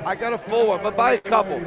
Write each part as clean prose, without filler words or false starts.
I got a full one, but buy a couple.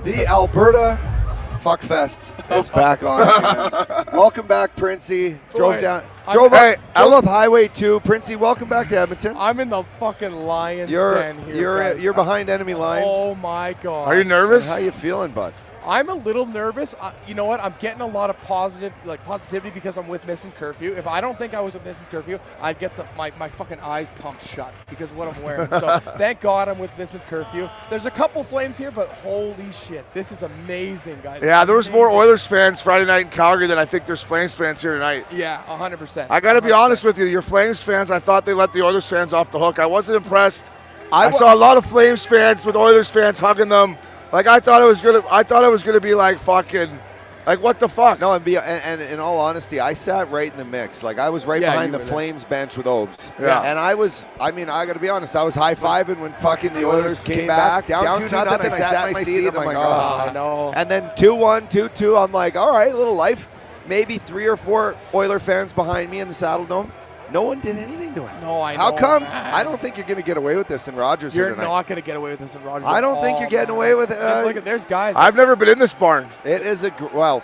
The Alberta Fuckfest is back on. Welcome back, Princey. Drove up Highway 2. Princey, welcome back to Edmonton. I'm in the fucking Lion's den here. You're behind enemy lines. Oh my God. Are you nervous? How you feeling, bud? I'm a little nervous. You know what? I'm getting a lot of positivity because I'm with Missin Curfew. If I don't think I was with Missin Curfew, I'd get my fucking eyes pumped shut because of what I'm wearing. So thank God I'm with Missin Curfew. There's a couple Flames here, but holy shit, this is amazing, guys. Yeah, there was more Oilers fans Friday night in Calgary than I think there's Flames fans here tonight. Yeah, 100%. I got to be honest with you. Your Flames fans, I thought they let the Oilers fans off the hook. I wasn't impressed. I saw a lot of Flames fans with Oilers fans hugging them. Like I thought it was gonna be like fucking, like what the fuck? No, and in all honesty, I sat right in the mix. Like I was right behind the Flames bench with Obs. Yeah. And I got to be honest, I was high fiving when fucking the Oilers came back down 2-0. I sat in my seat and I'm like, oh no. And then 2-1, 2-2. I'm like, all right, a little life. Maybe 3 or 4 Oiler fans behind me in the Saddle Dome. No one did anything to him. No, I know. How come? I don't think you're going to get away with this in Rogers. You're not going to get away with this in Rogers. I don't think you're getting away with it. Look at there's guys. I've never been in this barn. It is well,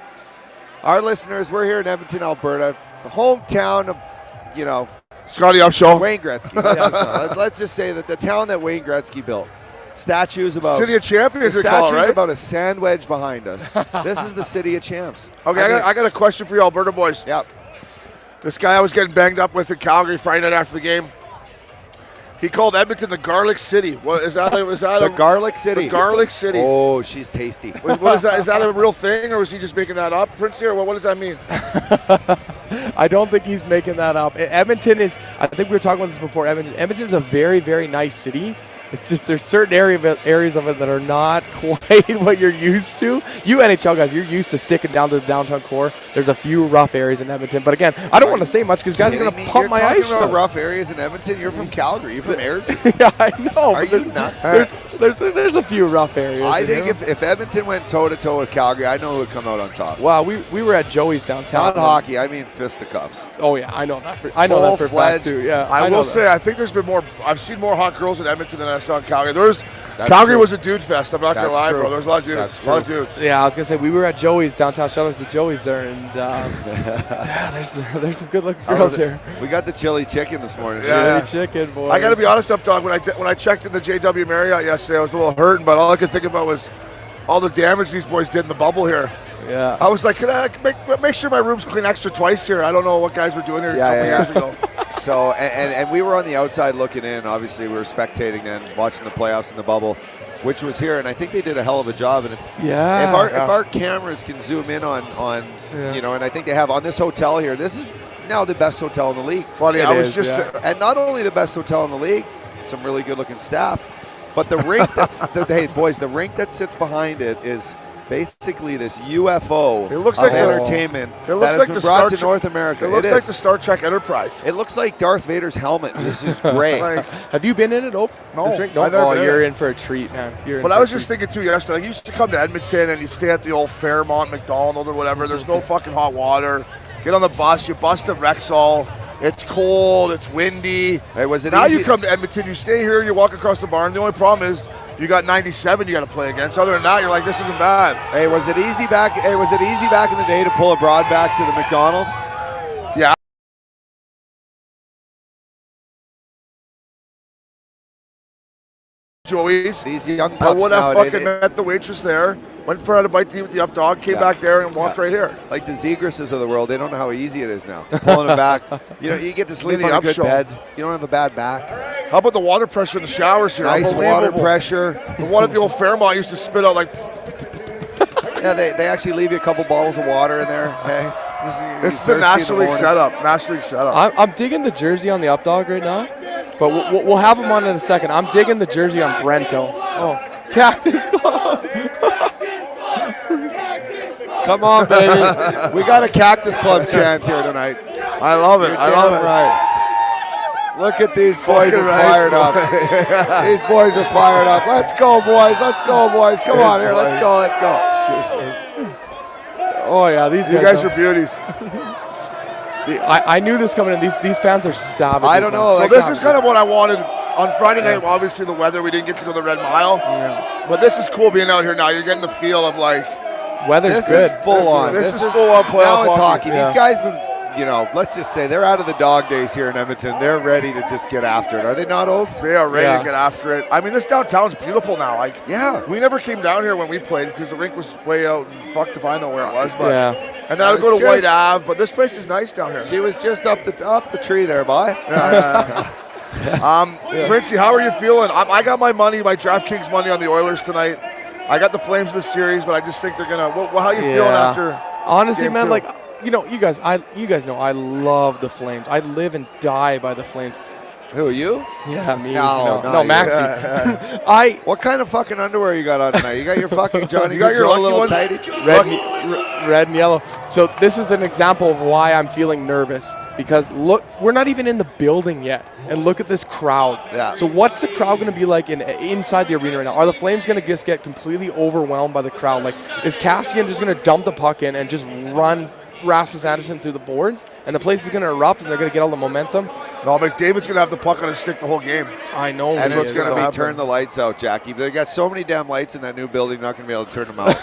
our listeners, we're here in Edmonton, Alberta, the hometown of, Scotty Upshaw. Wayne Gretzky. Let's just say that the town that Wayne Gretzky built. Statues about City of Champions. Statues right? about a sand wedge behind us. This is the City of Champs. Okay, I got a question for you, Alberta boys. Yep. This guy I was getting banged up with in Calgary Friday night after the game, he called Edmonton the Garlic City. What is that? The Garlic City. The Garlic City. Oh, she's tasty. What is that? Is that a real thing, or was he just making that up, Prince? Here, what does that mean? I don't think he's making that up. Edmonton is. I think we were talking about this before. Edmonton is a very, very nice city. It's just there's certain areas of it that are not quite what you're used to. You NHL guys, you're used to sticking down to the downtown core. There's a few rough areas in Edmonton, but again, I don't want to say much because guys are going to pump my ice. You're talking about rough areas in Edmonton. You're from Calgary. You're from Ayrton. Yeah, I know. Are you nuts? There's a few rough areas. I think if Edmonton went toe to toe with Calgary, I know who would come out on top. Wow, we were at Joey's downtown. Not hockey. I mean fisticuffs. Oh yeah, I know that. I know that for a fact too. Yeah, I will say I think there's been more. I've seen more hot girls in Edmonton than I saw in Calgary. Calgary was a dude fest. I'm not going to lie, bro. There's a lot of dudes. That's a lot of dudes. Yeah, I was going to say, we were at Joey's downtown. Shout out to Joey's there. And there's some good-looking girls here. We got the chili chicken this morning. Chili chicken, boys. I got to be honest, Updogg. When I checked in the JW Marriott yesterday, I was a little hurting, but all I could think about was all the damage these boys did in the bubble here. Yeah. I was like, can I make sure my room's clean extra twice here? I don't know what guys were doing here a couple years ago. So, and we were on the outside looking in. Obviously, we were spectating then, watching the playoffs in the bubble, which was here, and I think they did a hell of a job. And if our cameras can zoom in on and I think they have on this hotel here. This is now the best hotel in the league. Buddy, and not only the best hotel in the league, some really good-looking staff, but the rink the rink that sits behind it is basically this UFO entertainment that has been brought to North America. It looks like the Star Trek Enterprise. It looks like Darth Vader's helmet. This is great. Have you been in it, Opes? No. You're in for a treat, man. But I was just thinking, too, yesterday, you used to come to Edmonton and you'd stay at the old Fairmont McDonald or whatever. There's no fucking hot water. Get on the bus. You bust at Rexall. It's cold. It's windy. Hey, was it now easy? You come to Edmonton. You stay here. You walk across the barn. The only problem is you got 97 you got to play against. Other than that, you're like, this isn't bad. Hey, was it easy back? Hey, was it easy back in the day to pull a broad back to the McDonald? Yeah. Joey's. These young I pups would have nowadays. fucking met the waitress there. Went for a bite to eat with the Updogg, came back there and walked right here. Like the Zegrases of the world, they don't know how easy it is now. Pulling them back. You get to sleep on a good bed. You don't have a bad back. How about the water pressure in the showers here? Nice water pressure. The one at the old Fairmont used to spit out like. Yeah, they actually leave you a couple bottles of water in there. Hey, it's the National League setup. National League setup. I'm digging the jersey on the Updogg right now, but we'll have him on in a second. I'm digging the jersey on Brento. Oh, Cactus Club. Come on, baby. We got a Cactus Club chant here tonight. I love it. I love it. Right. Look at these boys are fired up. These boys are fired up. Let's go, boys. Let's go, boys. Come on here. Let's go. Let's go. Oh yeah, these You guys are beauties. I knew this coming in. These fans are savage. I don't know. So this is kind of what I wanted on Friday night. Obviously, the weather, we didn't get to go the Red Mile. Yeah. But this is cool being out here now. You're getting the feel of like. Weather's this good. Is full on. This is full on playoff Now it's hockey. Yeah. These guys been, let's just say they're out of the dog days here in Edmonton. They're ready to just get after it. Are they not, Obs? They are ready to get after it. I mean, this downtown's beautiful now. Like, we never came down here when we played because the rink was way out and fucked if I know where it was. But and now we go to White Ave, but this place is nice down here. She was just up the tree there, boy. Princey, how are you feeling? I got my DraftKings money on the Oilers tonight. I got the Flames in the series, but I just think they're gonna. How are you feeling after? Honestly, man, 2? like you guys know I love the Flames. I live and die by the Flames. Who, you? Yeah, me. No, Maxie. What kind of fucking underwear you got on tonight? You got your fucking Johnny. You got your little tighties? Red and yellow. So this is an example of why I'm feeling nervous because look, we're not even in the building yet, and look at this crowd. Yeah. So what's the crowd going to be like inside the arena right now? Are the Flames going to just get completely overwhelmed by the crowd? Like, is Cassian just going to dump the puck in and just run Rasmus Anderson through the boards, and the place is going to erupt, and they're going to get all the momentum? No, McDavid's going to have the puck on his stick the whole game. I know. And it's going to be turn the lights out, Jackie. They got so many damn lights in that new building, not going to be able to turn them out.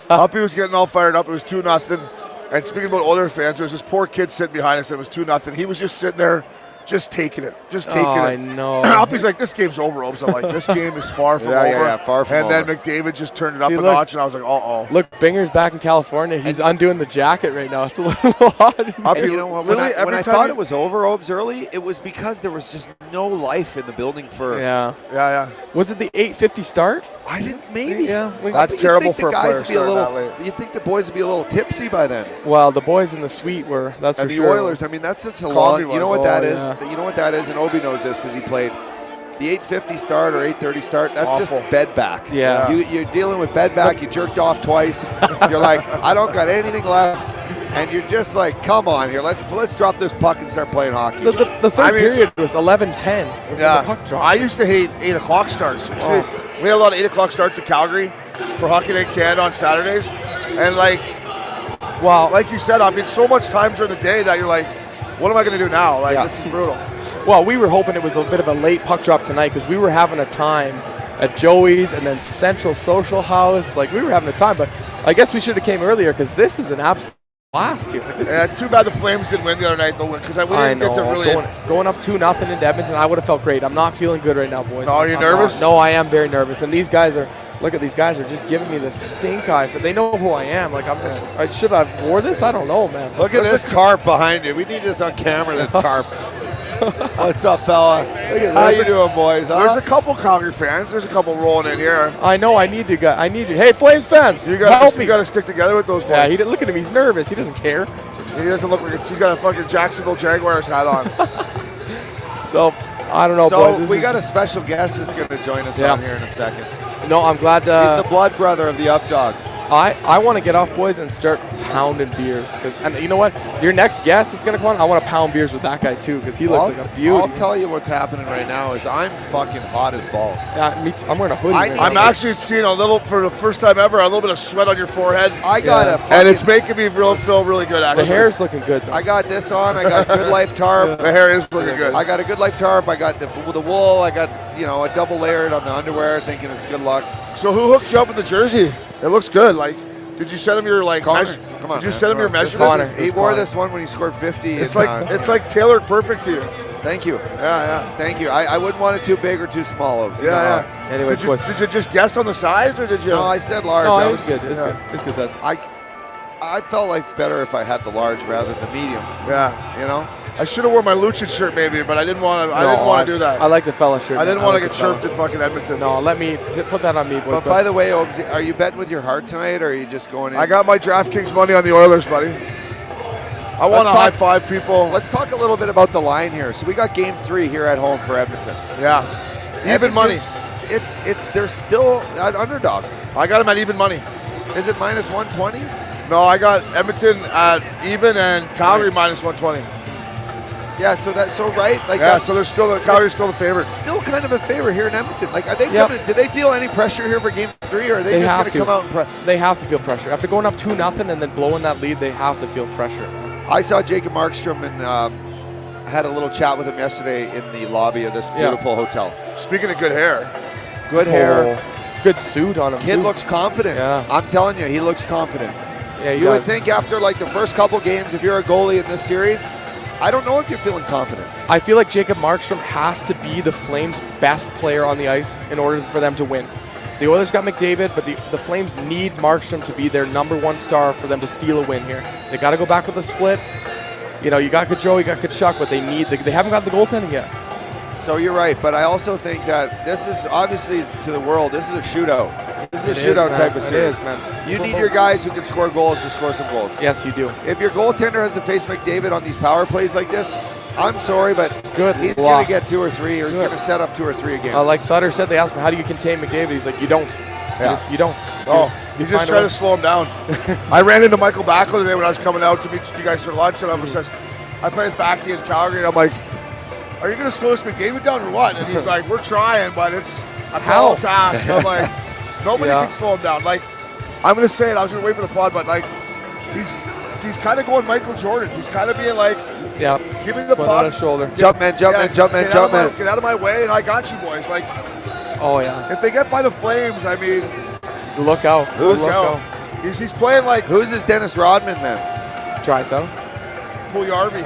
Uppy was getting all fired up. It was 2-0. And speaking about older fans, there was this poor kid sitting behind us. It was 2-0. He was just sitting there, just taking it. I know. Uppy's like, this game's over, Obs. I'm like, this game is far from over. Yeah, far from over. And then McDavid just turned it up a notch, and I was like, uh-oh. Look, Binger's back in California. He's undoing the jacket right now. It's a little odd. Uppy, you know what? When I thought it was over, Obs, early, it was because there was just no life in the building for. Yeah. Was it the 8:50 start? I didn't. Maybe. Yeah. That's terrible for a player starting that late. You'd think the boys would be a little tipsy by then. Well, the boys in the suite were. That's and for the sure. Oilers. I mean, that's just a long. You know what that is? Yeah. You know what that is, and Obi knows this because he played the 8:50 start or 8:30 start. That's just bed back. Yeah. You're dealing with bed back. You jerked off twice. You're like, I don't got anything left. And you're just like, come on here, let's drop this puck and start playing hockey. The third period was 11-10. Was the puck drop. I used to hate 8 o'clock starts. We had a lot of 8 o'clock starts in Calgary for Hockey Night Canada on Saturdays. And like you said, I mean, so much time during the day that you're like, what am I going to do now? Like, this is brutal. Well, we were hoping it was a bit of a late puck drop tonight because we were having a time at Joey's and then Central Social House. Like, we were having a time, but I guess we should have came earlier because this is an absolute blast here. It's too bad the Flames didn't win the other night, though, because we didn't get to really. Going up 2-0 into Edmonton, I would have felt great. I'm not feeling good right now, boys. No, are you nervous? No, I am very nervous. And these guys are. Look at these guys are just giving me the stink eye. They know who I am. Like I should have wore this. I don't know, man. Look at this tarp behind you. We need this on camera. This tarp. What's up, fella? How you doing, boys? Huh? There's a couple Calgary fans. There's a couple rolling in here. I know. I need you guys. Hey, Flames fans, help me. You got to stick together with those boys. Yeah, look at him. He's nervous. He doesn't care. He doesn't look like he's got a fucking Jacksonville Jaguars hat on. So I don't know. So boys, we got a special guest that's going to join us on here in a second. No, I'm glad. He's the blood brother of the Updogg. I want to get off, boys, and start pounding beers. And you know what? Your next guest is going to come on. I want to pound beers with that guy, too, because he looks like a beauty. I'll tell you what's happening right now is I'm fucking hot as balls. Yeah, me too. I'm wearing a hoodie. I'm actually seeing a little, for the first time ever, a little bit of sweat on your forehead. I got a fucking, and it's making me feel really good, actually. The hair's looking good, though. I got this on. I got Good Life tarp. The hair is looking good. I got a Good Life tarp. I got the wool. I got, a double layered on the underwear, thinking it's good luck. So who hooked you up with the jersey? It looks good. Like, did you send him your Connor, come on, did you send him your measurements? Connor. He wore this one when he scored 50. It's like tailored perfect to you. Thank you. Yeah. Thank you. I wouldn't want it too big or too small. Yeah. Anyways, did you just guess on the size, or did you? No, I said large. No, it was good. It's good. It's good size. I felt like better if I had the large rather than the medium. Yeah. I should have worn my Lucha shirt maybe, but I didn't want to. I didn't want to do that. I like the fella shirt. I didn't want to get chirped in fucking Edmonton. No, let me put that on me, boys. But by the way, Obs, are you betting with your heart tonight, or are you just going in? I got my DraftKings money on the Oilers, buddy. I want to high five people. Let's talk a little bit about the line here. So we got Game 3 here at home for Edmonton. Yeah, even money. They're still an underdog. I got them at even money. Is it minus 120? No, I got Edmonton at even and Calgary minus 120. Yeah, so right? Like so they're still Calgary's still the favorite. Still kind of a favorite here in Edmonton. Like, are they coming? Do they feel any pressure here for Game 3, or are they just going to come out and They have to feel pressure after going up 2-0 and then blowing that lead. They have to feel pressure. I saw Jacob Markstrom and had a little chat with him yesterday in the lobby of this beautiful hotel. Speaking of good hair, good suit on him. Kid looks confident. Yeah, I'm telling you, he looks confident. Yeah, you would think after like the first couple games, if you're a goalie in this series, I don't know if you're feeling confident. I feel like Jacob Markstrom has to be the Flames' best player on the ice in order for them to win. The Oilers got McDavid, but the Flames need Markstrom to be their #1 star for them to steal a win here. They got to go back with a split. You got Gaudreau, you got Tkachuk, but they haven't got the goaltending yet. So you're right, but I also think that this is obviously to the world. This is a shootout. This is a shootout type of series. It is, man. You need your guys who can score goals to score some goals. Yes, you do. If your goaltender has to face McDavid on these power plays like this, I'm sorry, but he's going to get 2 or 3, or he's going to set up 2 or 3 again. Like Sutter said, they asked him, how do you contain McDavid? He's like, you don't. Yeah. You don't. You just try to slow him down. I ran into Michael Backel today when I was coming out to meet you guys for lunch, and I played with Backy in Calgary, and I'm like, are you going to slow this McDavid down or what? And he's like, we're trying, but it's a tall task. I'm like, nobody can slow him down. Like, I'm going to say it. I was going to wait for the pod, but like, he's kind of going Michael Jordan. He's kind of being like, give me the puck. On his shoulder. Jump man. Get out of my way, and I got you boys. Like, if they get by the Flames, I mean, look out. Look out. He's playing like. Who's his Dennis Rodman then? Draisaitl. Puljujarvi.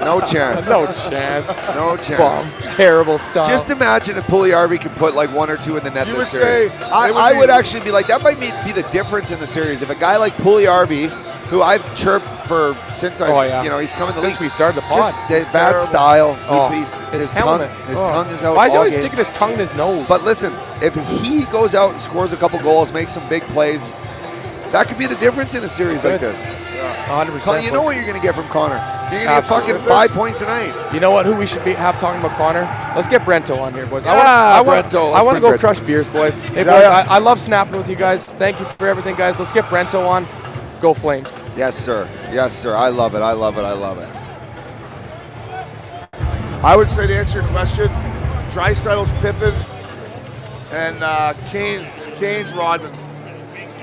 No chance. No chance. No chance. Bomb. Terrible stuff. Just imagine if Puljujarvi can put like 1 or 2 in the net this series. I would actually be like, that might be the difference in the series. If a guy like Puljujarvi, who I've chirped for since he's come in the league. Since we started the pod. Just bad style. His tongue is out. Why is he always sticking his tongue in his nose? But listen, if he goes out and scores a couple goals, makes some big plays, that could be the difference in a series like this. 100%. You know what you're going to get from Connor. You're going to get fucking 5 points a night. You know what? Who we should have talking about Connor? Let's get Brento on here, boys. I want to go crush beers, boys. Hey, boys, I love snapping with you guys. Thank you for everything, guys. Let's get Brento on. Go Flames. Yes, sir. Yes, sir. I love it. I love it. I love it. I would say, to answer your question, Draisaitl's Pippen and Kane's Rodman.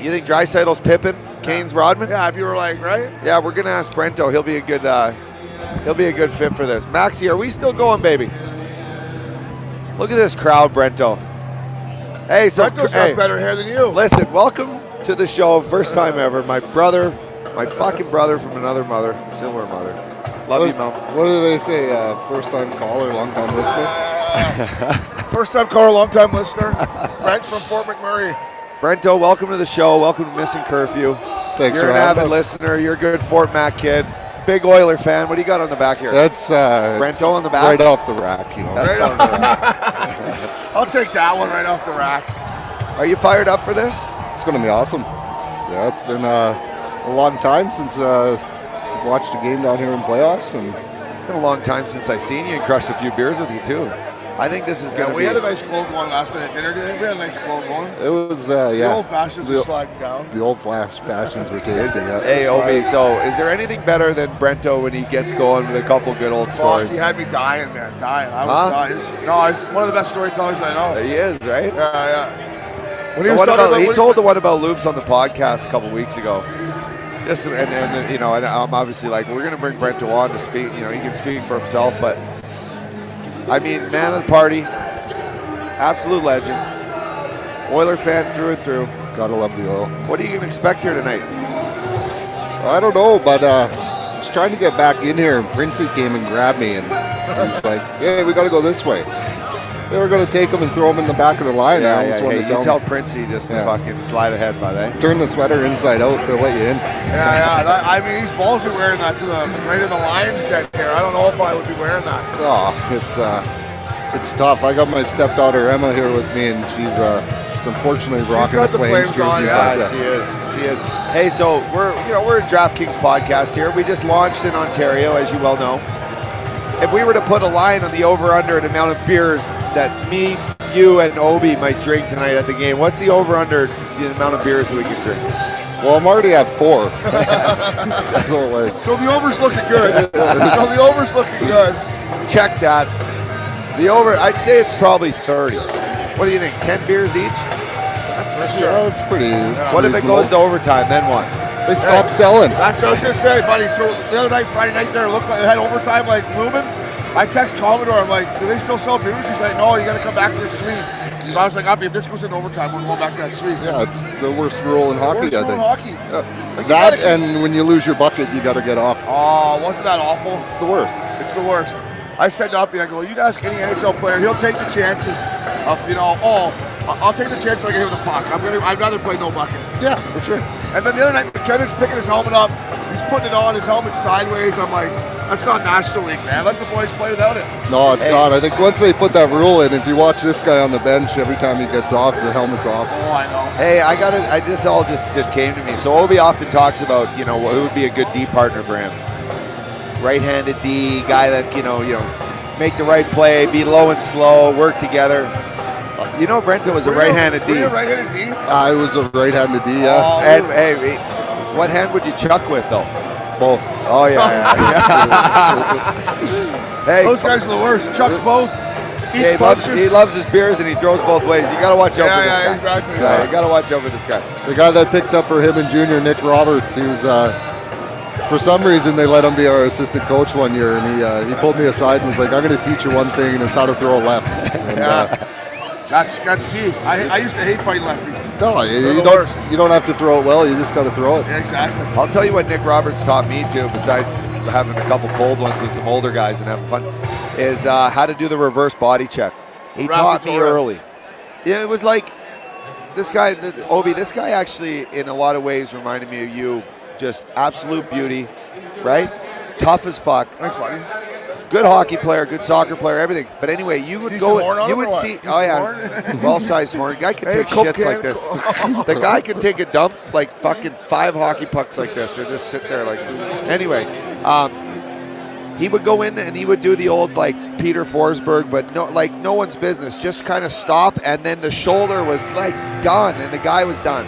You think Draisaitl's Pippen, Kane's Rodman? Yeah, if you were like, right? Yeah, we're gonna ask Brento. He'll be a good fit for this. Maxie, are we still going, baby? Look at this crowd, Brento. Hey, Brento's got better hair than you. Listen, welcome to the show. First time ever. My fucking brother from another mother, similar mother. Love you, Mom. What do they say? First time caller, long time listener. First time caller, long time listener. Brent from Fort McMurray. Brento, welcome to the show. Welcome to Missin Curfew. Thanks You're for an having avid us. listener. You're a good Fort Mac kid. Big Oiler fan. What do you got on the back here? That's Brento on the back? right off the rack, you know. That's on the rack. I'll take that one right off the rack. Are you fired up for this? It's going to be awesome. Yeah, it's been a long time since watched a game down here in playoffs, and It's been a long time since I've seen you and crushed a few beers with you, too. I think this is going to be. We had a nice cold one last night at dinner. Didn't we? We had a nice cold one. It was, The old fashions were sliding down. The old fashions were tasty. Yeah. Hey, Obi, so is there anything better than Brento when he gets going with a couple good old stories? He had me dying, man. Dying. I was dying. It's one of the best storytellers I know. He is, right? Yeah. He told the one about loops on the podcast a couple weeks ago. Just and you know, and I'm obviously like, we're gonna bring Brento on to speak. You know, he can speak for himself, but I mean, man of the party, absolute legend, Oiler fan through and through. Gotta love the Oil. What are you gonna expect here tonight? I don't know, but I was trying to get back in here, and Princey came and grabbed me, and he's like, "Hey, we gotta go this way." They were going to take him and throw him in the back of the line. You tell Princey just to fucking slide ahead, bud, eh? Turn the sweater inside out, they'll let you in. I mean, he's ballsy wearing that to right in the Lions den here. I don't know if I would be wearing that. Oh, it's tough. I got my stepdaughter Emma here with me, and she's unfortunately rocking the Flames jersey. Yeah, she is. Hey, so we're a DraftKings podcast here. We just launched in Ontario, as you well know. If we were to put a line on the over-under an amount of beers that me, you, and Obi might drink tonight at the game, what's the over-under the amount of beers that we can drink? Well, I'm already at 4. So the over's looking good. Check that. The over, I'd say it's probably 30. What do you think? 10 beers each? That's pretty. What if it goes to overtime? Then what? They stopped selling. That's what I was going to say, buddy. So the other night, Friday night there, it looked like it had overtime like Lubin. I text Commodore, I'm like, do they still sell beers? He's like, no, you got to come back to the suite. So I was like, if this goes into overtime, we're going back to that suite. Yeah, it's the worst rule in hockey, I think. Hockey. That and when you lose your bucket, you got to get off. Oh, wasn't that awful? It's the worst. It's the worst. I said to Uppy, I go, you'd ask any NHL player, he'll take the chances of, I'll take the chance if I get hit with a puck. I'd rather play no bucket. Yeah, for sure. And then the other night, McKinnon's picking his helmet up. He's putting it on, his helmet sideways. I'm like, that's not National League, man. Let the boys play without it. No, it's not. I think once they put that rule in, if you watch this guy on the bench, every time he gets off, the helmet's off. Oh, I know. Hey, this all just came to me. So Obi often talks about, who would be a good D partner for him. Right-handed D, guy that, make the right play, be low and slow, work together. Brento was a right-handed D. Were you a right-handed D? I was a right-handed D, yeah. Oh, and hey, what hand would you chuck with, though? Both. Oh, yeah. Hey, those guys are the worst. Chucks both. He loves his beers and he throws both ways. You got to watch out for this guy. Exactly. Yeah, you got to watch out for this guy. The guy that picked up for him and Junior, Nick Roberts, he was, for some reason, they let him be our assistant coach one year, and he pulled me aside and was like, I'm going to teach you one thing, and it's how to throw a left. And, That's key. I used to hate fighting lefties. No, you don't have to throw it well. You just got to throw it. Yeah, exactly. I'll tell you what Nick Roberts taught me too, besides having a couple cold ones with some older guys and having fun, is how to do the reverse body check. He taught me early. Yeah, it was like this guy, Obi. This guy actually, in a lot of ways, reminded me of you. Just absolute beauty, right? Tough as fuck. Thanks, buddy. Good hockey player, good soccer player, everything. But anyway, you would see. Oh yeah, well-sized horn. Guy could take shits like this. The guy could take a dump like fucking 5 hockey pucks like this and just sit there like. Anyway, he would go in and he would do the old like Peter Forsberg, but no one's business. Just kind of stop, and then the shoulder was like done, and the guy was done.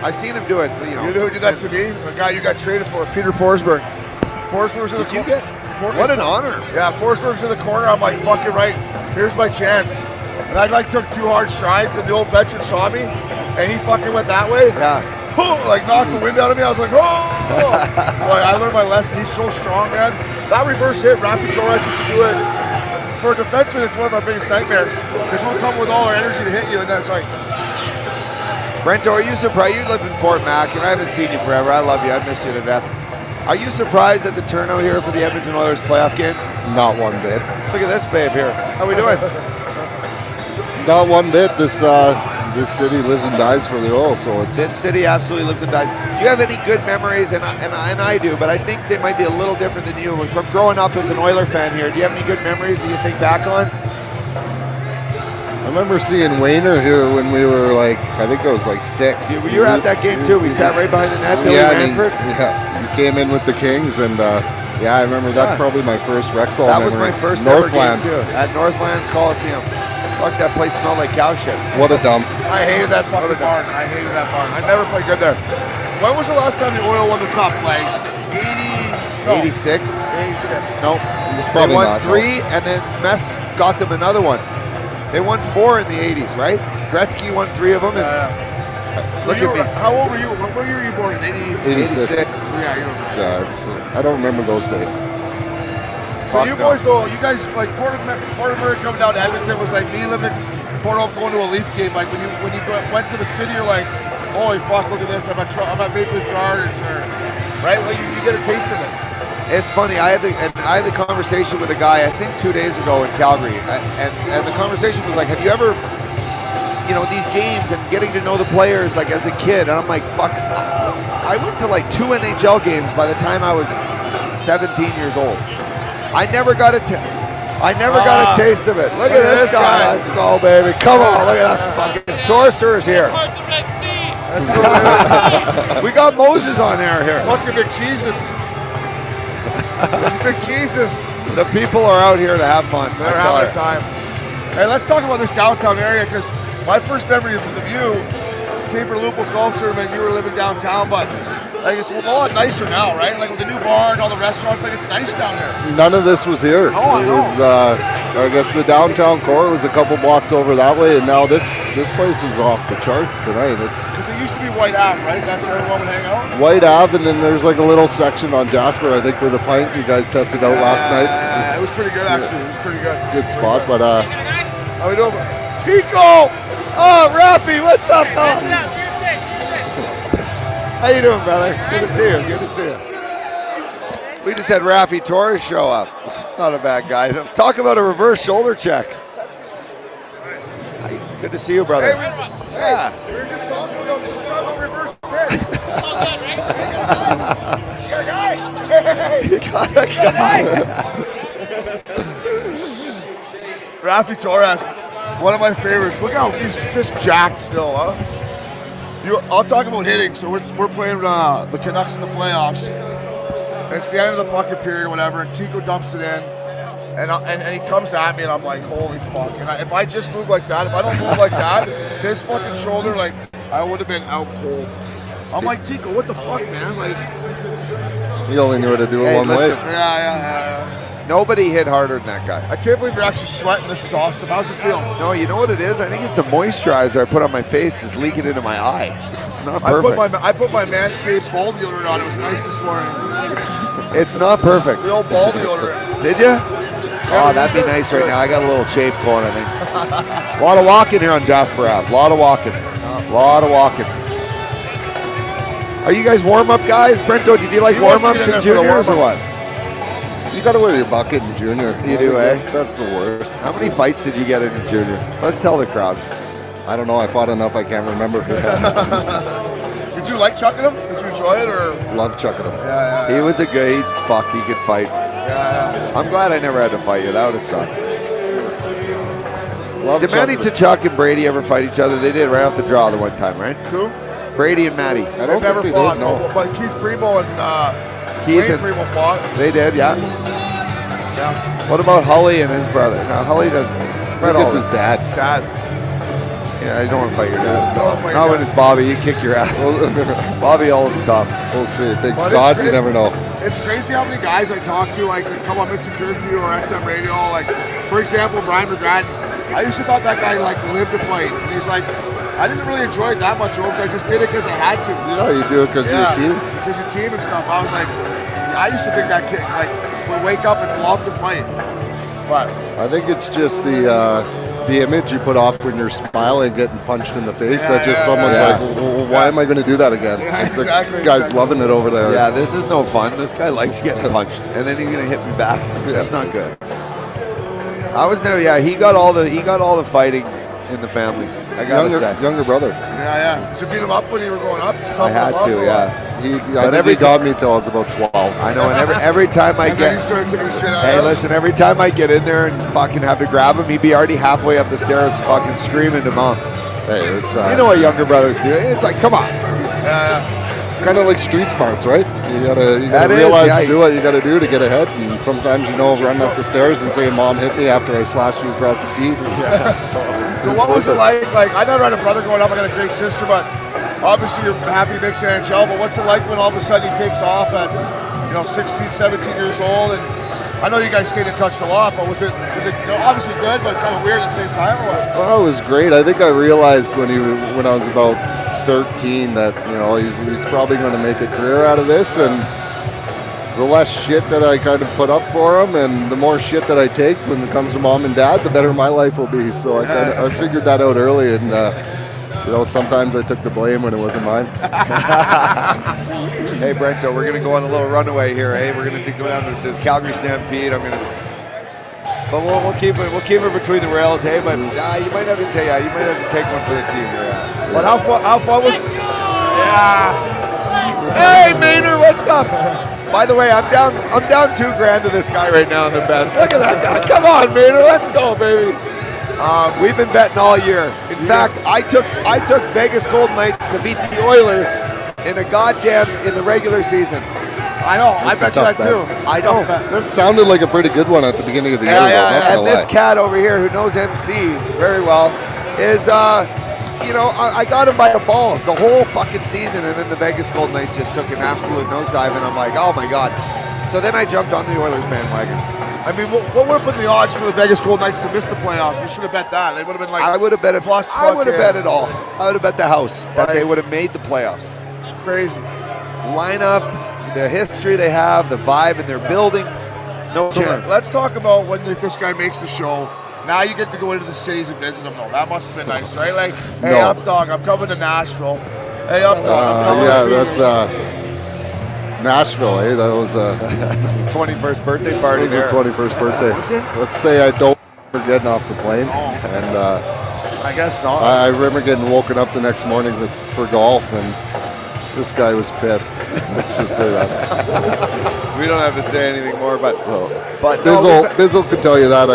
I seen him do it. You know who did that to me? The guy you got traded for, Peter Forsberg. Forsberg's in the corner. Did you get? What an honor. Yeah, Forsberg's in the corner. I'm like, fucking right. Here's my chance. And I took 2 hard strides, and the old veteran saw me, and he fucking went that way. Yeah. Knocked the wind out of me. I was like, oh! So I learned my lesson. He's so strong, man. That reverse hit, Rapid Torres used to do it. For a defenseman, it's one of our biggest nightmares. Because we'll come with all our energy to hit you, and then it's like... Brento, are you surprised? You live in Fort Mac, and I haven't seen you forever. I love you. I missed you to death. Are you surprised at the turnout here for the Edmonton Oilers playoff game? Not one bit. Look at this babe here. How we doing? Not one bit. This city lives and dies for the Oil, so it's... This city absolutely lives and dies. Do you have any good memories? And I do, but I think they might be a little different than you. From growing up as an Oiler fan here, do you have any good memories that you think back on? I remember seeing Wayner here when we were I think I was 6. You were at that game too. We sat right behind the net, Billy Manford. He came in with the Kings, and Yeah, I remember. That's probably my first Rexall That was memory. my first ever game Northland. too. At Northlands Coliseum. Fuck, that place smelled like cow shit. What a dump. I hated that fucking barn. I hated that barn. I never played good there. When was the last time the Oil won the cup? Like 86? 86. Nope. Probably they won not, 3, and then Mess got them another one. They won 4 in the 80s, right? Gretzky won 3 of them. And So look at me. How old were you? What year were you born in? 86. So yeah, you don't. Yeah, I don't remember those days. So you boys, though, you guys, like, Fort Murray coming down to Edmonton was like me living in Port Hope going to a Leaf game. Like, when you went to the city, you're like, holy fuck, look at this. I'm at Maple Leaf Gardens, or, right? Well, you get a taste of it. It's funny. I had the conversation with a guy I think 2 days ago in Calgary, and the conversation was like, have you ever, these games and getting to know the players like as a kid? And I'm like, fuck. I went to like 2 NHL games by the time I was 17 years old. I never got a taste of it. Look at this guy. Let's go, baby. Come on. Look at that fucking sorcerer's here. We got Moses on air here. Fucking McJesus. It's McJesus. The people are out here to have fun. They're having a time. Hey, let's talk about this downtown area, because my first memory was of you. Came for Lupul's golf tournament. You were living downtown, but like it's a lot nicer now, right? Like with the new bar and all the restaurants, like it's nice down there. None of this was here. Oh, I it know. was, I guess the downtown core was a couple blocks over that way, and now this place is off the charts tonight. It's Because it used to be White Ave, right? That's where everyone would hang out. White Ave, and then there's like a little section on Jasper, I think, where the pint you guys tested out last night. It was pretty good, actually. It was pretty good. Good spot, but How we doing? Tico! Oh, Rafi, what's up, pal? How you doing, brother? Good to see you. Good to see you. We just had Rafi Torres show up. Not a bad guy. Talk about a reverse shoulder check. Good to see you, brother. Yeah. We were just talking about reverse check. You got a guy. Rafi Torres, one of my favorites. Look how he's just jacked still, huh? I'll talk about hitting. So we're playing the Canucks in the playoffs. And it's the end of the fucking period or whatever, and Tico dumps it in. And he comes at me, and I'm like, holy fuck. And if I just move like that, if I don't move like that, his fucking shoulder, like, I would have been out cold. I'm like, Tico, what the fuck, man? Like, you only knew how to do it one listen. way. Yeah. Nobody hit harder than that guy. I can't believe you're actually sweating. This is awesome. How's it feel? No, you know what it is? I think it's the moisturizer I put on my face is leaking into my eye. It's not perfect. I put my Manscaped ball deodorant on. It was nice this morning. It's not perfect. The old ball deodorant. Did you? Oh, that'd be nice right now. I got a little chafe going, I think. A lot of walking here on Jasper Ave. A lot of walking. Are you guys warm-up guys? Brento, did you like He wants to warm-ups get in in there for the juniors or warm-up. what? You got to wear your bucket in junior. You do, eh? That's the worst. How many fights did you get in junior? Let's tell the crowd. I don't know. I fought enough. I can't remember. Did you like chucking him? Did you enjoy it, or? Love chucking them. Yeah. He was a good, he could fight. Yeah. I'm glad I never had to fight you. That would have sucked. Love Did Matty chucking Tkachuk and Brady ever fight each other? They did right off the draw the one time, right? Who? Brady and Matty. I don't Never think they fought. did. No. But Keith Primo and Keith Wayne and- Primo fought. They did, yeah. What about Hully and his brother? No, Hully doesn't. Brett It's his Hully. dad. Dad. Yeah, you don't want to fight your dad. Don't fight Not your when it's Bobby. You kick your ass. Bobby Hull's tough. We'll see. Big But Scott, it's you never know. It's crazy how many guys I talk to, like, come on Missin Curfew or XM Radio. Like, for example, Brian McGrattan. I used to thought that guy, like, lived to fight. And he's like, I didn't really enjoy it that much, Obs. I just did it because I had to. Yeah, you do it because you're a team. Because your team and stuff. I was like, I used to think that kid, like, would wake up and love to fight. But I think it's just the image you put off when you're smiling, getting punched in the face. Yeah, that just someone's yeah. like, well, why am I going to do that again? Yeah, The exactly, guy's exactly. loving it over there. Yeah, this is no fun. This guy likes getting punched, and then he's gonna hit me back. That's not good. I was never. Yeah, he got all the fighting in the family. I gotta say. Younger brother. yeah. Did you beat him up when you were growing up? I had to. Yeah. I think he got me till I was about 12. I know, and every time I And then you get. started kicking the shit out Hey, of him. listen, every time I get in there and fucking have to grab him, he'd be already halfway up the stairs fucking screaming to mom. Hey, it's You know what younger brothers do. It's like, come on. Yeah. it's kind of like street smarts, right? You gotta That is, realize yeah. to do what you gotta do to get ahead. And sometimes, running up the stairs and saying, "Mom hit me" after I slashed you across the teeth. So what was it like? Like, I never had a brother growing up. I got a great sister, but obviously you're happy he makes the NHL. But what's it like when all of a sudden he takes off at 16, 17 years old? And I know you guys stayed in touch a lot, but was it obviously good, but kind of weird at the same time, or what? Well, it was great. I think I realized when I was about 13 that he's probably going to make a career out of this, and the less shit that I kind of put up for him and the more shit that I take when it comes to mom and dad, the better my life will be. So I figured that out early, and sometimes I took the blame when it wasn't mine. Hey, Brento, we're gonna go on a little runaway here. Hey, we're gonna go down to this Calgary Stampede. But we'll keep it between the rails. Hey, but you might have to take one for the team here. But how far was? Yeah. Hey, Maynard, what's up? By the way, I'm down $2,000 to this guy right now in the bets. Look at that guy. Come on, Maynard, let's go, baby. We've been betting all year. In fact, I took Vegas Golden Knights to beat the Oilers in the regular season. I know. I bet you that too. I know. That sounded like a pretty good one at the beginning of the year. And this cat over here who knows MC very well is, I got him by the balls the whole fucking season, and then the Vegas Golden Knights just took an absolute nosedive, and I'm like, oh my God. So then I jumped on the Oilers bandwagon. I mean, what would have been the odds for the Vegas Golden Knights to miss the playoffs? You should have bet that. They would have been like, I would have bet it. Plus, I would have bet it all. I would have bet the house that they would have made the playoffs. Crazy. Lineup, the history they have, the vibe in their building, no chance. Let's talk about if this guy makes the show. Now you get to go into the cities and visit him, though. That must have been nice, right? Like, hey, Updogg, I'm coming to Nashville. Hey, Updogg, I'm coming to that's Nashville, eh? That was the 21st birthday party there. It was the 21st birthday. Let's say I don't remember getting off the plane. And I guess not. I remember getting woken up the next morning for golf, and this guy was pissed. Let's just say that. We don't have to say anything more, but Bizzle could tell you that.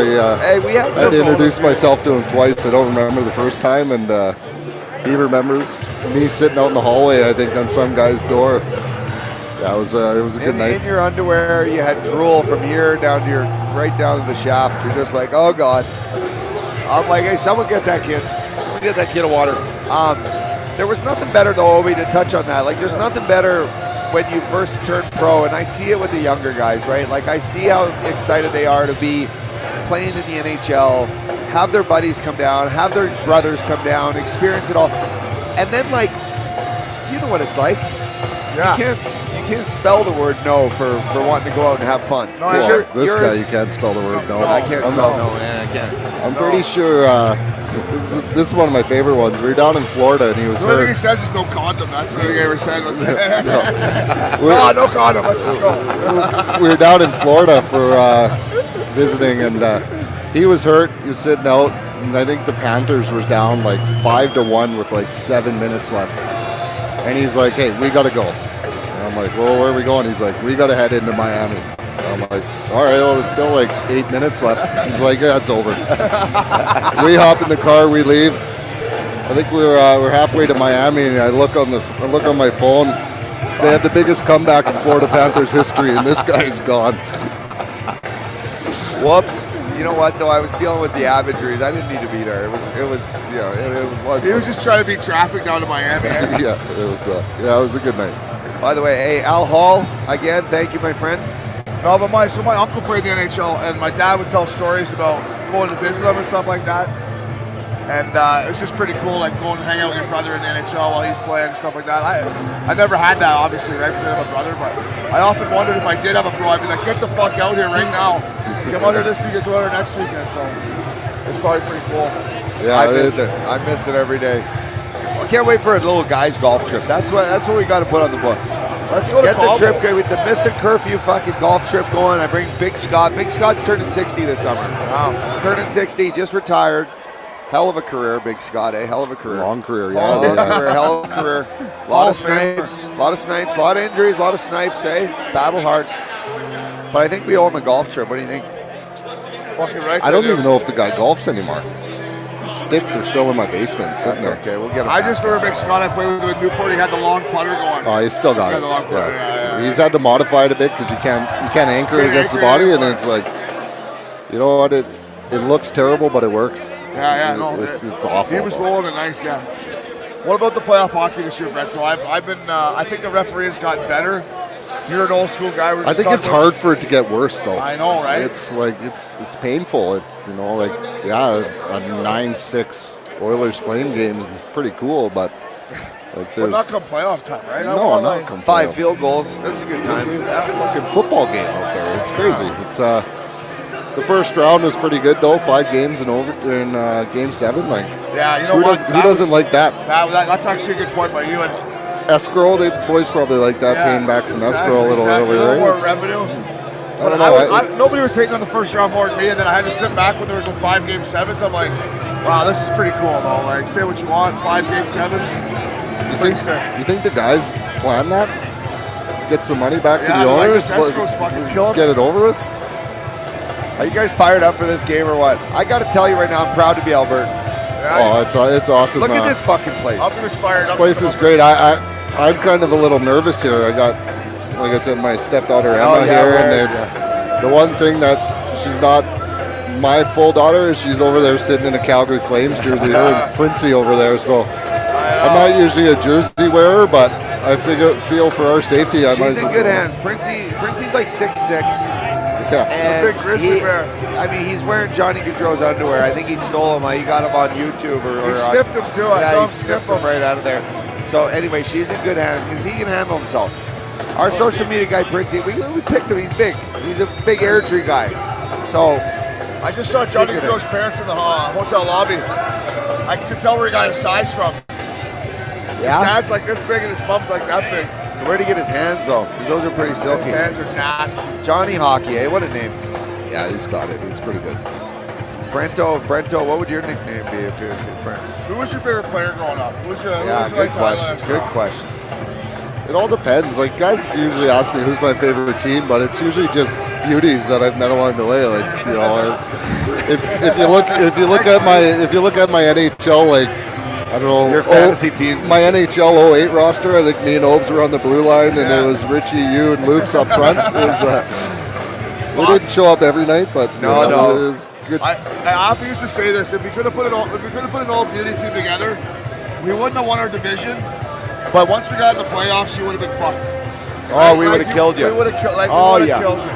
We had to introduce myself to him twice. I don't remember the first time, and he remembers me sitting out in the hallway, I think, on some guy's door. Yeah, it was a good night. In your underwear, you had drool from here down to right down to the shaft. You're just like, oh God. I'm like, hey, someone get that kid. Someone get that kid of water. There was nothing better, though, Obi, to touch on that. Like, there's nothing better when you first turn pro, and I see it with the younger guys, right? Like, I see how excited they are to be playing in the NHL, have their buddies come down, have their brothers come down, experience it all. And then, like, you know what it's like. Yeah. You can't spell the word no for wanting to go out and have fun. No, this guy, you can't spell the word no. I can't spell no, man, I can't. I'm pretty sure this is one of my favorite ones. We were down in Florida, and he was hurt. The only thing he says is no condom. That's the only thing he ever said. No condom. Let's just go. We were down in Florida for visiting, and he was hurt. He was sitting out, and I think the Panthers was down like 5-1 with like 7 minutes left. And he's like, hey, we got to go. And I'm like, well, where are we going? He's like, we got to head into Miami. And I'm like, all right, well, there's still like 8 minutes left. He's like, yeah, it's over. We hop in the car, we leave. I think we're halfway to Miami, and I look on my phone. They had the biggest comeback in Florida Panthers history, and this guy's gone. Whoops. You know what, though? I was dealing with the Avidries. I didn't need to be there. It was. He was just trying to beat traffic down to Miami. Yeah, it was a good night. By the way, hey, Al Hall, again, thank you, my friend. No, but my uncle played the NHL, and my dad would tell stories about going to visit him and stuff like that. And it was just pretty cool, like going to hang out with your brother in the NHL while he's playing and stuff like that. I never had that, obviously, right, because I have a brother, but I often wondered if I did have a bro, I'd be like, get the fuck out here right now. Come under this weekend, go under next weekend, so it's probably pretty cool. Yeah, I miss it. I miss it every day. I can't wait for a little guys golf trip. That's what we got to put on the books. Let's go to get the trip with the Missin Curfew fucking golf trip going. I bring Big Scott. Big Scott's turning 60 this summer. Wow. He's turning 60, just retired. Hell of a career, Big Scott, eh? Hell of a career. Long career, yeah. Hell of a career. A lot of snipes, a lot of injuries, a lot of snipes, eh? Battle hard. But I think we owe him a golf trip. What do you think? Fucking right. I don't even know if the guy golfs anymore. sticks are still in my basement sitting That's there. okay. We'll get him I back. just remember Big Scott I played with in Newport. He had the long putter going. Oh, he's still got He's it. got the long putter, yeah. He's had to modify it a bit because you can't anchor it Can't against the anchor body, it and anymore. it's like, you know what? It looks terrible, but it works. Yeah, no. It's awful. He was rolling it nice, yeah. What about the playoff hockey this year, Brento? I've been. I think the refereeing's gotten better. You're an old school guy. I think it's hard for it to get worse, though. I know, right? It's like it's painful. It's a 9-6 Oilers Flame game is pretty cool, but like But there's not come playoff time, right? no, not come 5 playoff. field goals. That's a good time. It's a fucking football game out there. It's crazy. It's the first round was pretty good though. 5 games in game 7. Like Yeah, you know what? who doesn't like that? That's actually a good point by you. And Escrow, the boys probably like that, paying back some escrow a little earlier. A little more Right? revenue. I don't know. Nobody was hating on the first round more than me, and then I had to sit back when there was a 5 game 7s. I'm like, wow, this is pretty cool though. Like, say what you want, 5 game 7s. You think the guys plan that? Get some money back to the like owners? this escrow's fucking killing. Get it over with? Are you guys fired up for this game or what? I got to tell you right now, I'm proud to be Alberta. Oh, it's awesome. Look at this fucking place. I'm just fired This up. place is great. I'm kind of a little nervous here. I got, like I said, my stepdaughter Emma here, and it's the one thing that she's not my full daughter is she's over there sitting in a Calgary Flames jersey, her and Princey over there. So I'm not usually a jersey wearer, but I feel for our safety. She's in good hands. Princey's like 6'6". Yeah. And big grizzly bear. I mean, he's wearing Johnny Gaudreau's underwear. I think he stole them. He got them on YouTube or He sniffed them too. I saw Yeah, him he sniffed them right out of there. So anyway, she's in good hands because he can handle himself. Our social media guy, Princey, we picked him. He's big. He's a big Airdrie guy. So I just saw Johnny Gaudreau's parents in the hotel lobby. I could tell where he got his size from. yeah. His dad's like this big and his mom's like that big. So where'd he get his hands though? Because those are pretty silky. His hands are nasty. Johnny Hockey, eh? What a name. Yeah, he's got it. He's pretty good. Brento, what would your nickname be if you're Brent? Who was your favorite player growing up? Who was your, Yeah, who was good question. Good question. It all depends. Like guys usually ask me who's my favorite team, but it's usually just beauties that I've met along the way. Like if you look at my NHL, like I don't know Your fantasy team. my NHL 08 roster. I think me and Obs were on the blue line, and it was Richie, you, and Loops up front. It was, we didn't show up every night, but No. it was good. I often used to say this: if we could have put an all beauty team together, we wouldn't have won our division. But once we got in the playoffs, you would have been fucked. Oh, we would have killed you. We would have killed. Like, Oh, we would yeah. have killed you.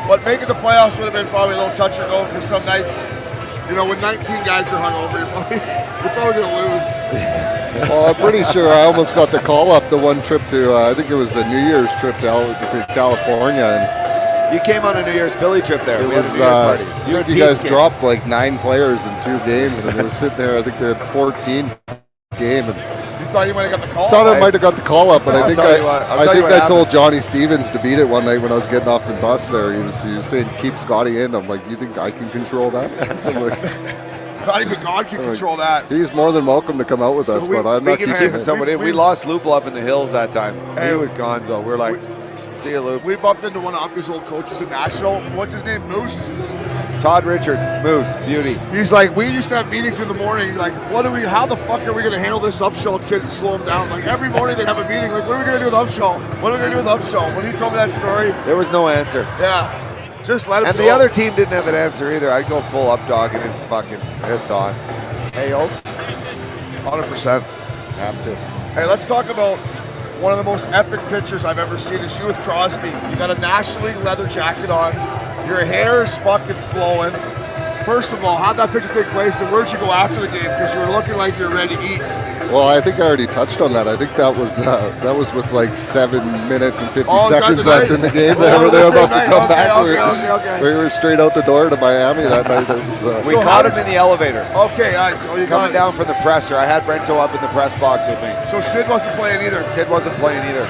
But making the playoffs would have been probably a little touch or go because some nights, when 19 guys are hungover, you're probably gonna lose. Well, I'm pretty sure I almost got the call up the one trip to I think it was a New Year's trip to California, and You came on a New Year's Philly trip there. it We had a was New Year's party. I You think and you guys Pete's dropped like 9 players in 2 games, and they were sitting there. I think they had 14 game, and You thought you might have got the call? thought I might have got the call up, but I'll I think tell you what I told Johnny Stevens to beat it one night when I was getting off the bus there. He was saying keep Scotty in. I'm like, you think I can control that? I'm like, Not even God can control that. he's more than welcome to come out with So us, but I'm not Speaking of keeping keeping it. someone in, we lost Lupel up in the hills that time. Hey, He was gonzo. We're like, see you, Lupe. We bumped into one of Uppy's old coaches in Nashville. What's his name? Moose. Todd Richards, Moose, beauty. He's like, we used to have meetings in the morning. Like, how the fuck are we going to handle this Upshaw kid and slow him down? Like, every morning they'd have a meeting. Like, what are we going to do with Upshaw? What are we going to do with Upshaw? When he told me that story, There was no answer. yeah, just let him And go. the other team didn't have an answer either. I'd go full Updogg and it's on. Hey, Oaks, 100%. have to. Hey, let's talk about one of the most epic pictures I've ever seen. Is you with Crosby. You got a National League leather jacket on. Your hair is fucking flowing. First of all, how'd that picture take place, and where'd you go after the game? Because you were looking like you were ready to eat. Well, I think I already touched on that. I think that was with like 7 minutes and 50 Oh, is that seconds the left night? in the game. Oh, They were the about same to night. come Okay, back. okay. We were straight out the door to Miami that night. It was, We So caught how him in the elevator. Okay, all right, so you Coming got down from the presser. I had Brento up in the press box with me. So Sid wasn't playing either. Sid wasn't playing either.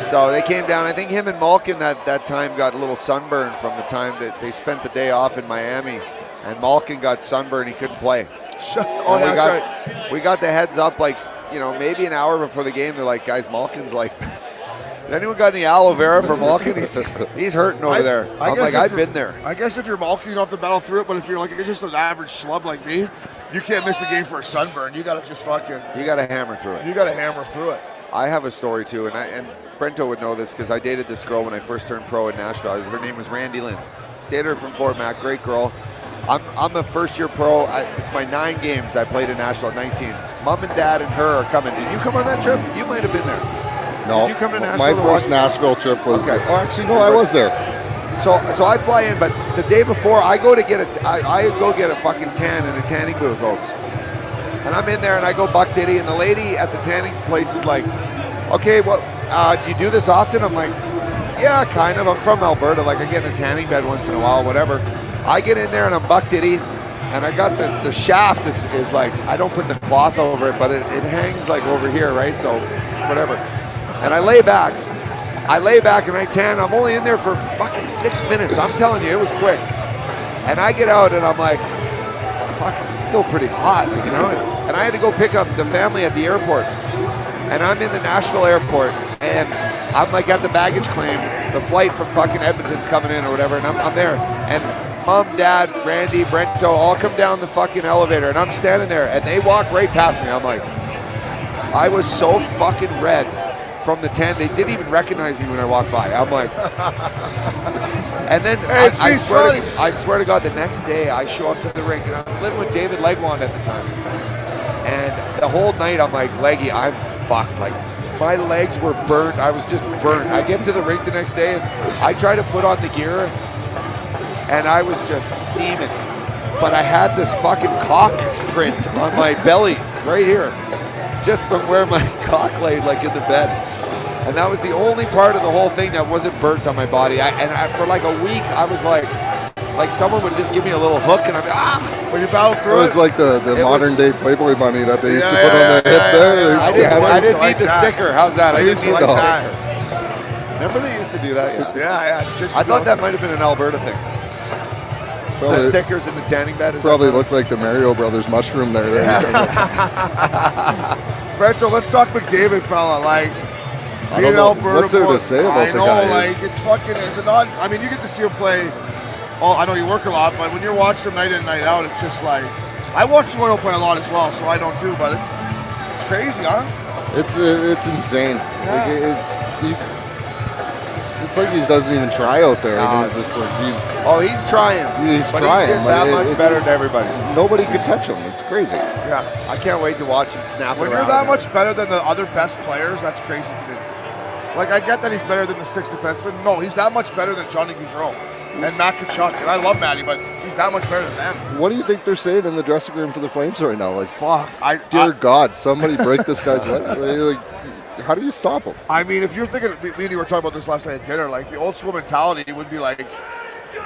So they came down. I think him and Malkin that time got a little sunburn from the time that they spent the day off in Miami. And Malkin got sunburned. He couldn't play. Oh, And that's right. we got the heads up like, maybe an hour before the game. They're like, guys, Malkin's like, has anyone got any aloe vera for Malkin? He's hurting over there. I'm like, I've been there. I guess if you're Malkin, you don't have to battle through it. But if you're like just an average schlub like me, you can't miss a game for a sunburn. You got to just fucking. You got to hammer through it. You got to hammer through it. I have a story too, and Brento would know this because I dated this girl when I first turned pro in Nashville. Her name was Randy Lynn. Dated her from Fort Mac, great girl. I'm a first-year pro. It's my 9 games I played in Nashville at 19. Mom and Dad and her are coming. Did you come on that trip? You might have been there. No. Did you come to Nashville? My first Nashville trip was. Okay. Oh, actually, no, I was there. So I fly in, but the day before I go get a fucking tan in a tanning booth, Obs. And I'm in there and I go buck ditty, and the lady at the tanning place is like, okay, well, do you do this often? I'm like, yeah, kind of. I'm from Alberta. Like, I get in a tanning bed once in a while, whatever. I get in there and I'm buck ditty, and I got the shaft is like, I don't put the cloth over it, but it hangs like over here, right? So whatever. And I lay back and I tan. I'm only in there for fucking 6 minutes. I'm telling you, it was quick. And I get out and I'm like, fuck, I feel pretty hot, you know? And I had to go pick up the family at the airport. And I'm in the Nashville airport, and I'm like at the baggage claim. The flight from fucking Edmonton's coming in or whatever, and I'm there. And Mom, Dad, Randy, Brento all come down the fucking elevator, and I'm standing there, and they walk right past me. I'm like, I was so fucking red from the tan. They didn't even recognize me when I walked by. I'm like, and then hey, I swear to God, the next day I show up to the rink, and I was living with David Legwand at the time. And the whole night I'm like, Leggy, I'm fucked. Like, my legs were burned. I was just burnt. I get to the rink the next day, and I try to put on the gear, and I was just steaming. But I had this fucking cock print on my belly right here, just from where my cock laid, like in the bed. And that was the only part of the whole thing that wasn't burnt on my body. For like a week, I was like someone would just give me a little hook, and I'd be, when you battle through it. Was like the modern day Playboy bunny that they used to put on their hip there. I didn't need the sticker. How's that? I didn't need the that. sticker. Remember they used to do that? Yeah. I thought that might have been an Alberta thing. Probably, the stickers in the tanning bed. Probably looked like the Mario Brothers mushroom there. Brento, let's talk McDavid, fella. Like, being an Alberta, what's there to say about the guy? Like, it's fucking. Is it not? I mean, you get to see him play. Oh, I know you work a lot, but when you're watching him night in, night out, it's just like, I watch the Royal play a lot as well, so I don't too. But it's crazy, huh? It's insane. Yeah. Like it's like he doesn't even try out there. No, he's trying. He's but trying. He's just that much better than everybody. Nobody can touch him. It's crazy. Yeah. I can't wait to watch him snap when around. You're that much better than the other best players, that's crazy to me. Like, I get that he's better than the 6 defensemen. No, he's that much better than Johnny Gaudreau and Matt Tkachuk. And I love Matty, but he's that much better than them. What do you think they're saying in the dressing room for the Flames right now? Like, fuck. Dear God, somebody break this guy's leg. Like, how do you stop him? I mean, if you're thinking, me and you were talking about this last night at dinner, like, the old school mentality would be like,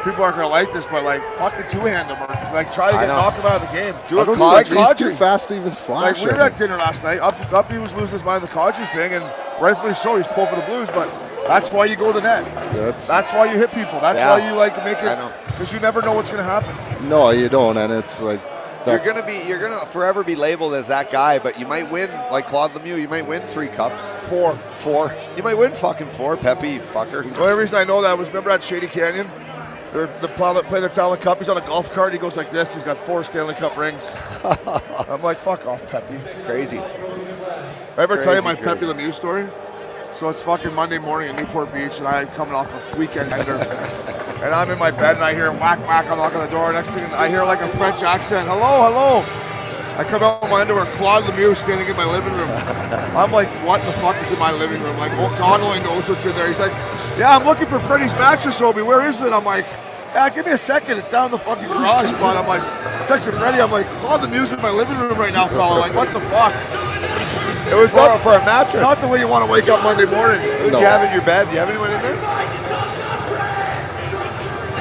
people aren't going to like this, but like, fucking two-hand them or like try to knock him out of the game. Do a Kadri. He's too fast to even slash. Like, we were at dinner last night. Up he was losing his mind the Kadri thing, and rightfully so, he's pulling for the Blues, but that's why you go to net. That's why you hit people. That's why you like make it, because you never know what's going to happen. No, you don't, and it's like, you're gonna forever be labeled as that guy, but you might win like Claude Lemieux. You might win 3 cups, 4. You might win fucking 4, Pepe, you fucker. The only reason I know that was, remember at Shady Canyon, the pilot played the Talent Cup. He's on a golf cart. He goes like this. He's got 4 Stanley Cup rings. I'm like, fuck off, Pepe. Crazy. I ever tell you my Pepe Lemieux story? So it's fucking Monday morning in Newport Beach, and I'm coming off a weekend ender. And I'm in my bed, and I hear whack, whack. I'm knocking on the door. Next thing, I hear like a French accent. Hello, hello. I come out of my underwear, Claude Lemieux standing in my living room. I'm like, what the fuck is in my living room? Like, oh, God only knows what's in there. He's like, yeah, I'm looking for Freddie's mattress, Obi. Where is it? I'm like, yeah, give me a second. It's down in the fucking garage. But I'm like, texting Freddie. I'm like, Claude Lemieux's in my living room right now, fella. Like, what the fuck? It was for a mattress. Not the way you want to wake up Monday morning. Who do you have in your bed? Do you have anyone in there?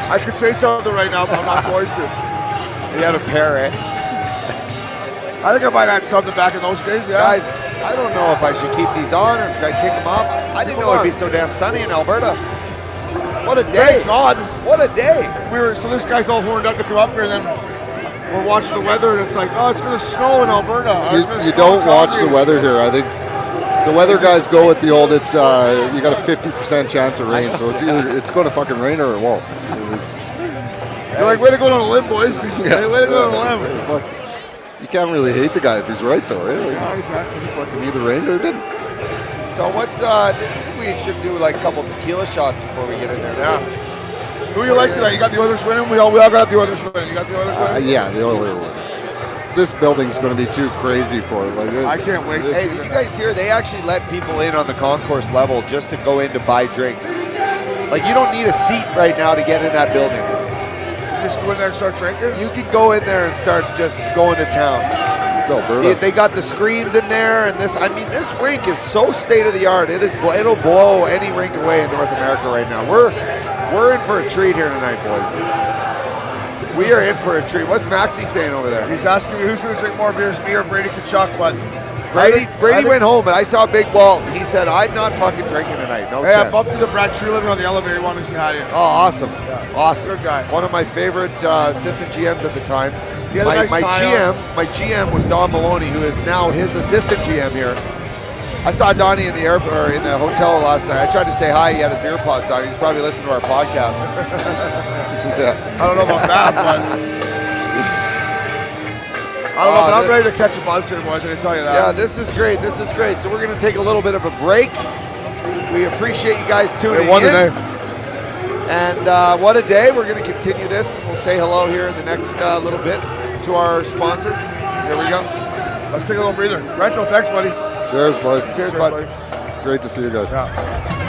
I could say something right now, but I'm not going to. You had a pair, eh? I think I might have had something back in those days, yeah. Guys, I don't know if I should keep these on or if I take them off. I didn't know it'd be so damn sunny in Alberta. What a day. Thank God. What a day. So this guy's all horned up to come up here, and then we're watching the weather, and it's like, oh, it's going to snow in Alberta. You don't watch the weather here. I think the weather guys go with the old, you got a 50% chance of rain, so it's either it's going to fucking rain or it won't. You're like, way to go on a limb, boys. Way to go on a limb. You can't really hate the guy if he's right, though, right? Like, Yeah, exactly. he's fucking either rained or it didn't. So what's we should do like a couple tequila shots before we get in there. Yeah. Who you like tonight? You got the Oilers winning? We all got the Oilers winning. You got the Oilers winning? Yeah, the Oilers winning. This building's going to be too crazy for it. Like, I can't wait. Hey, did you guys hear? They actually let people in on the concourse level just to go in to buy drinks. Like, you don't need a seat right now to get in that building. Just go in there and start drinking? You can go in there and start just going to town. It's Alberta. They got the screens in there, and this rink is so state of the art. It'll blow any rink away in North America right now. We're in for a treat here tonight, boys. We are in for a treat. What's Maxie saying over there? He's asking me who's going to drink more beers, me or Brady Kachuk, but Brady went home, but I saw Big Walt. He said, I'm not fucking drinking tonight. No hey, chance. I bumped into Brad Truliving on the elevator. He wanted to say hi to you. Oh, awesome. Yeah. Awesome. Good guy. One of my favorite assistant GMs at the time. He had a nice tie on. My GM was Don Maloney, who is now his assistant GM here. I saw Donnie in the airport or in the hotel last night. I tried to say hi. He had his earpods on. He's probably listening to our podcast. I don't know about that, but but I'm ready to catch a buzz here, boys. I can tell you that. Yeah, this is great. This is great. So we're going to take a little bit of a break. We appreciate you guys tuning in. Today. And what a day. We're going to continue this. We'll say hello here in the next little bit to our sponsors. Here we go. Let's take a little breather. Rento, thanks, buddy. Cheers, boys. Cheers, bud. buddy. Great to see you guys. Yeah.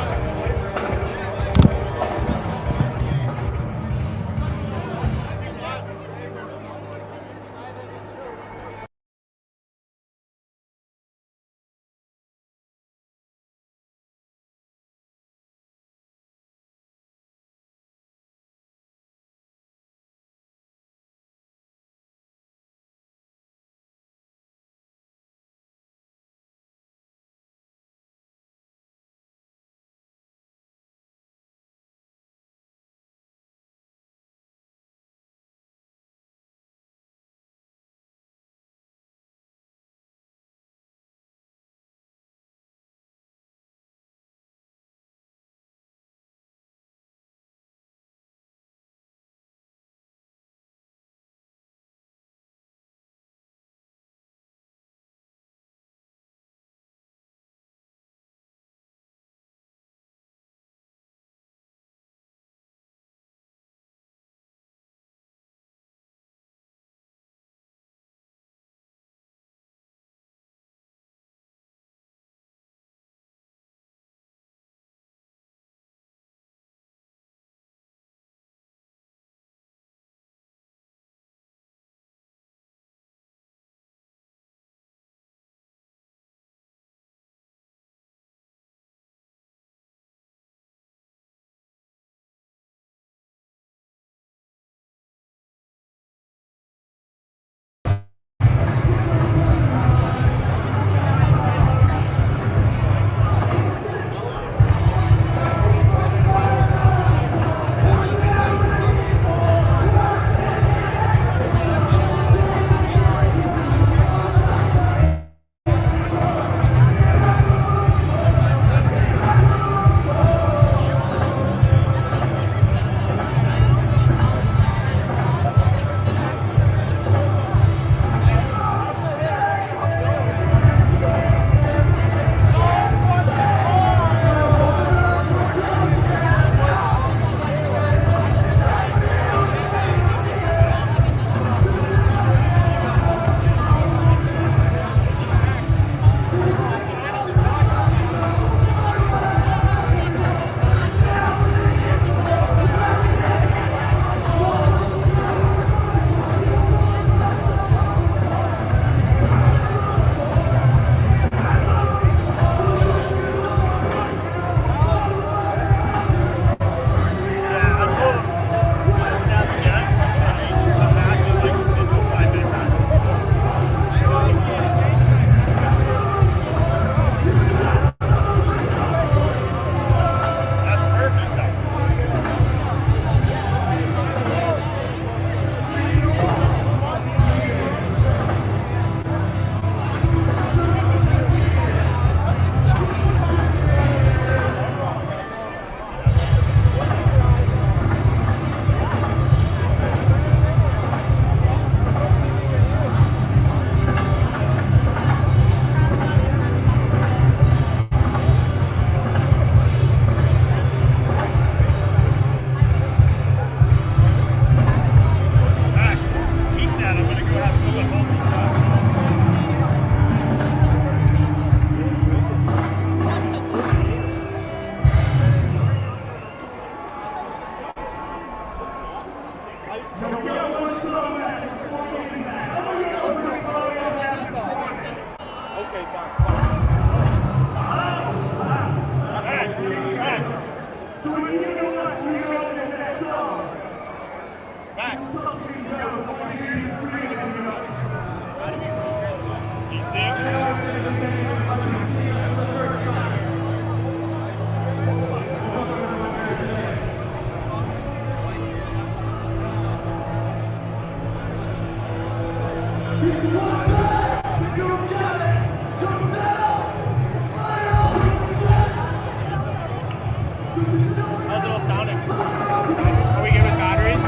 How's it all sounding? Are we good with batteries?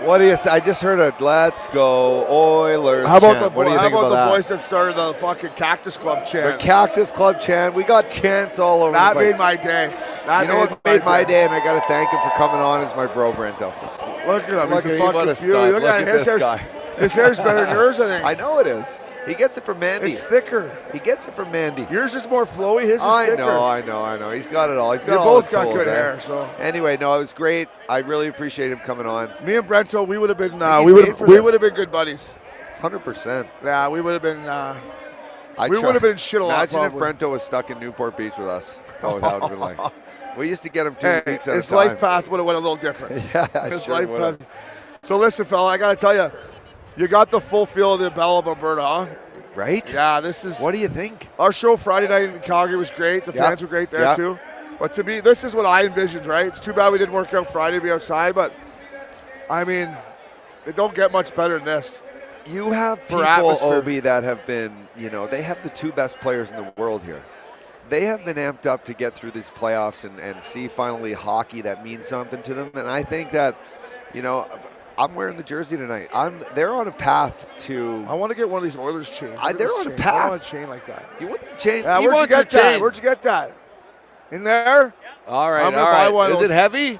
What do you say? I just heard a "Let's go Oilers" How about chant. the, What do you think about the that? boys that started the fucking Cactus Club chant? The Cactus Club chant. We got chants all over That the place. made my day. That You know what made my day, and I got to thank him for coming on, is my bro, Brento. Look at him. Look He's a at him. fucking What a beauty. stud. Look Look at at his this hair's, guy. His hair's better than yours, I think. I know it is. He gets it from Mandy. It's thicker. He gets it from Mandy. Yours is more flowy. His is thicker. I know. He's got it all. He's got You all both the got tools, good eh? hair. So Anyway, no, it was great. I really appreciate him coming on. me and Brento, we would have been he's we made for this. would have been good buddies. 100%. Yeah, we would have been. We would have been shit a lot. Imagine if probably. Brento was stuck in Newport Beach with us. Oh, that would have been like. We used to get him 2 Hey, weeks at a his time. life path would have went a little different. Yeah, His sure life would've. path. So listen, fella, I gotta tell you, you got the full feel of the Belle of Alberta, huh? Right? Yeah, this is. What do you think? Our show Friday night in Calgary was great. The Yeah. fans were great there Yeah. too. But to me, this is what I envisioned, right? It's too bad we didn't work out Friday to be outside, but I mean, They don't get much better than this. You have For people, atmosphere. Obi, that have been, they have the two best players in the world here. They have been amped up to get through these playoffs and see finally hockey that means something to them. And I think that, I'm wearing the jersey tonight. They're on a path to. I want to get one of these Oilers chains. They're on a path. I want a chain like that. You want that chain? Yeah, He where'd you wants your get that? chain. Where'd you get that? In there? All right, I'm gonna all buy right. one of Is those. it heavy?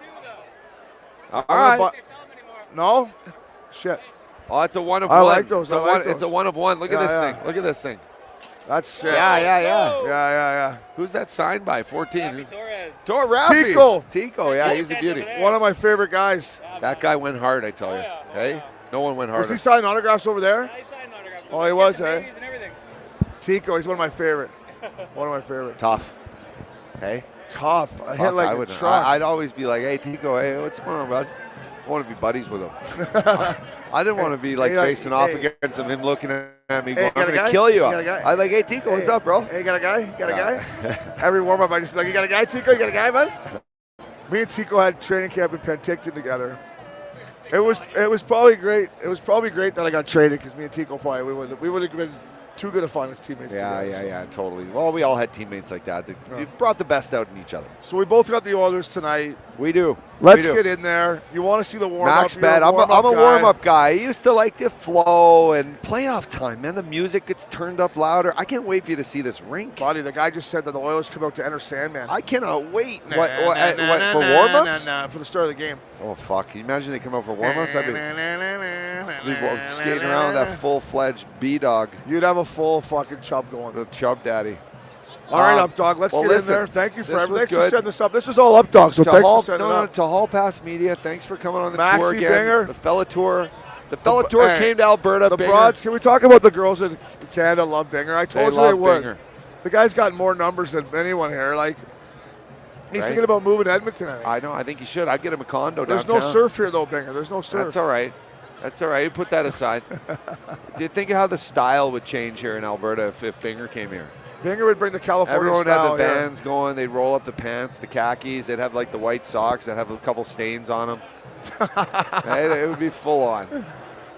All I'm gonna right. No? Shit. Oh, it's a one of I one. like those. It's a I like one. It's a those. one of one. Look at Yeah, this yeah. thing. Look at this thing. That's sick. Yeah. Yeah. Who's that signed by? 14. Who's Torres. Rafi. Tico. Yeah, he's a beauty. One of my favorite guys. That guy went hard, I tell you. yeah. Hey, no one went Was harder. he signing autographs over there? I signed autographs. Oh, he was, eh? And everything. Tico, he's one of my favorite. One of my favorite. Tough. Hey. Tough. I hit Fuck, like I a wouldn't. truck. I'd always be like, hey, Tico, hey, what's going on, bud? I want to be buddies with him. I didn't want to be like Hey, facing off hey. against him looking at me Hey, going, got a I'm going guy? to kill you. You got a guy? I like, hey, Tico, what's up, bro? Hey, you got a guy? You got a Yeah. guy? Every warm-up, I just be like, you got a guy, Tico? You got a guy, man? Me and Tico had training camp in Penticton together. It was probably great. It was probably great that I got traded because me and Tico probably we would have been too good of fun as teammates. together, so. Yeah, totally. Well, we all had teammates like that. They brought the best out in each other. So we both got the Oilers tonight. We do. Let's We do. get in there. You want to see the warm-up? Max You're bet. I'm a warm-up guy. warm-up guy. I used to like the flow and playoff time, man. The music gets turned up louder. I can't wait for you to see this rink. Buddy, the guy just said that the Oilers come out to enter Sandman. I cannot wait. Nah, What, for warm-ups? Nah, for the start of the game. Oh, fuck. Can you imagine they come out for warm-ups? I'd be skating around with that full-fledged B-dog, You'd have a full fucking chub going. the chub daddy. All right, Updog, let's well, get listen, in there. Thank you for this everything. was Thanks for good. setting this up. This was all Updog, so To thanks Hall, for setting it no, up. to Hall Pass Media, thanks for coming on the Maxi tour again. Binger. The fella tour. The fella tour Hey, came to Alberta. The Binger. Broads, can we talk about the girls in Canada love Binger? I told you they love would. Binger. The guy's got more numbers than anyone here. Like, he's Right. thinking about moving to Edmonton. I think. I know. I think you should. I'd get him a condo There's downtown. no surf here, though, Binger. There's no surf. That's all right. That's all right. You put that aside. Do you think of how the style would change here in Alberta if Binger came here? Binger would bring the California Everyone style had the here. Vans going. They'd roll up the pants, the khakis. They'd have like the white socks that have a couple stains on them. It would be full on.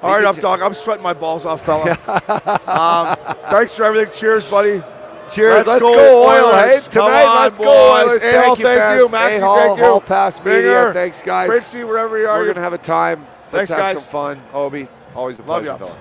All right, Updog. I'm sweating my balls off, fella. Thanks for everything. Cheers, buddy. Cheers. Let's go, Oil. Hey, Oilers. Come tonight, on, let's boys. go, Oilers. Hey, Thank Hall, you, thank fans. you. Maxi, Hey, Hall, thank you. Hall Pass Media. Binger. Thanks, guys. Princey, wherever you are. We're going to have a time. Let's Thanks, have guys. some fun. Obi, always a Love pleasure, you. fella.